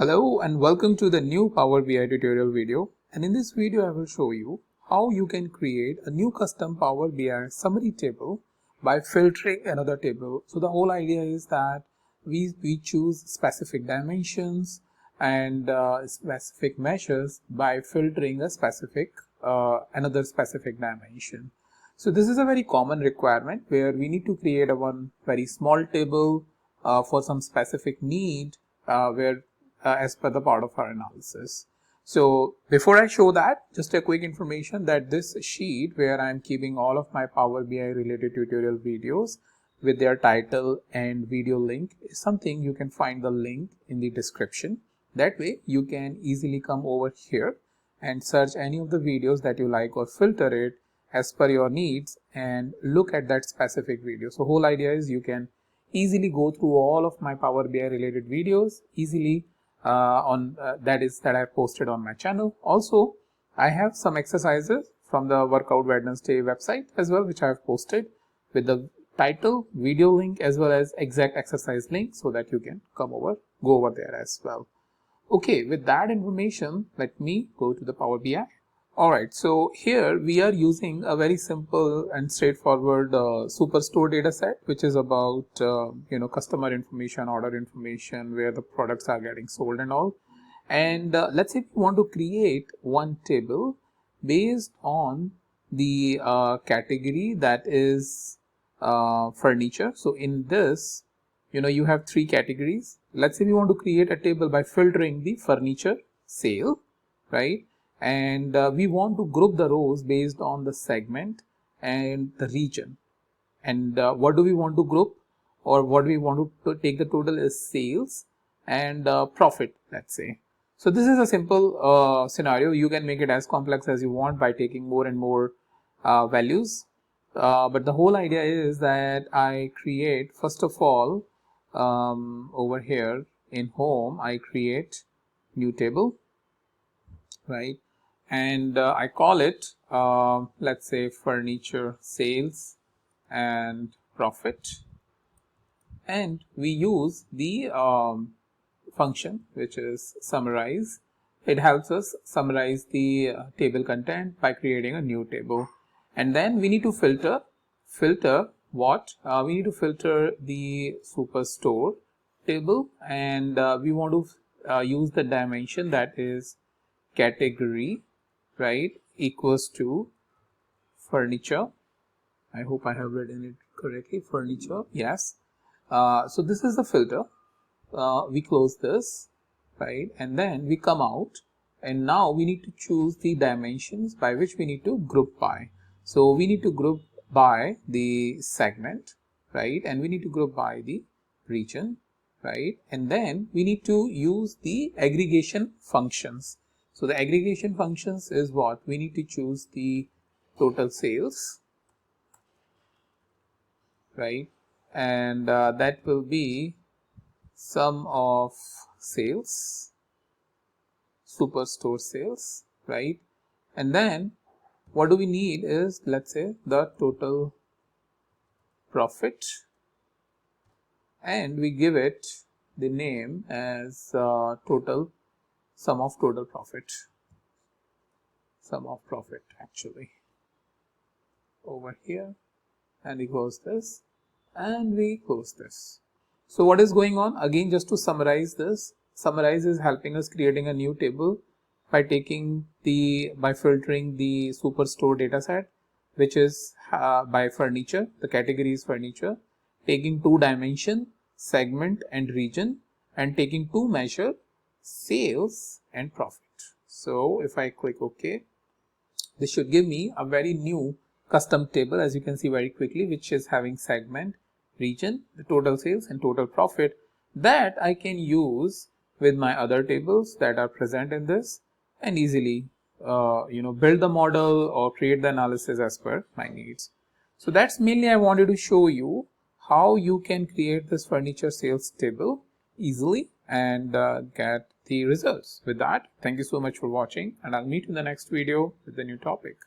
Hello and welcome to the new Power BI tutorial video, and in this video I will show you how you can create a new custom Power BI summary table by filtering another table. So the whole idea is that we choose specific dimensions and specific measures by filtering a specific another specific dimension. So this is a very common requirement where we need to create a one very small table for some specific need where as per the part of our analysis. So before I show that, just a quick information that this sheet where I am keeping all of my Power BI related tutorial videos with their title and video link is something you can find the link in the description. That way you can easily come over here and search any of the videos that you like or filter it as per your needs and look at that specific video. So whole idea is you can easily go through all of my Power BI related videos easily that I posted on my channel. Also, I have some exercises from the Workout Wednesday website as well, which I have posted with the title, video link as well as exact exercise link, so that you can go over there as well. Okay, with that information, let me go to the Power BI. Alright, so here we are using a very simple and straightforward Superstore data set, which is about customer information, order information, where the products are getting sold and all. And let's say we want to create one table based on the category that is furniture. So in this, you have three categories. Let's say we want to create a table by filtering the furniture sale, right? And we want to group the rows based on the segment and the region. And what do we want to group, or what we want to take the total is sales and profit, let's say. So this is a simple scenario. You can make it as complex as you want by taking more and more values. But the whole idea is that I create, first of all, over here in home, I create new table, right? And I call it let's say furniture sales and profit, and we use the function which is summarize. It helps us summarize the table content by creating a new table. And then we need to filter what we need to filter the Superstore table, and we want to use the dimension that is category, right, equals to furniture. I hope I have written it correctly. Furniture, yes. So this is the filter. We close this, right, and then we come out, and now we need to choose the dimensions by which we need to group by. So we need to group by the segment, right, and we need to group by the region, right, and then we need to use the aggregation functions. So the aggregation functions is what? We need to choose the total sales, right, and that will be sum of sales, Superstore sales, right, and then what do we need is, let's say, the total profit, and we give it the name as total sum of total profit, actually, over here, and we close this and we close this. So what is going on? Again, just to summarize this, summarize is helping us creating a new table by filtering the Superstore data set, which is by furniture. The category is furniture, taking two dimension, segment and region, and taking two measure, sales and profit. So if I click OK, this should give me a very new custom table, as you can see very quickly, which is having segment, region, the total sales and total profit, that I can use with my other tables that are present in this, and easily build the model or create the analysis as per my needs. So that's mainly I wanted to show you how you can create this furniture sales table easily and get the results. With that, thank you so much for watching, and I'll meet you in the next video with the new topic.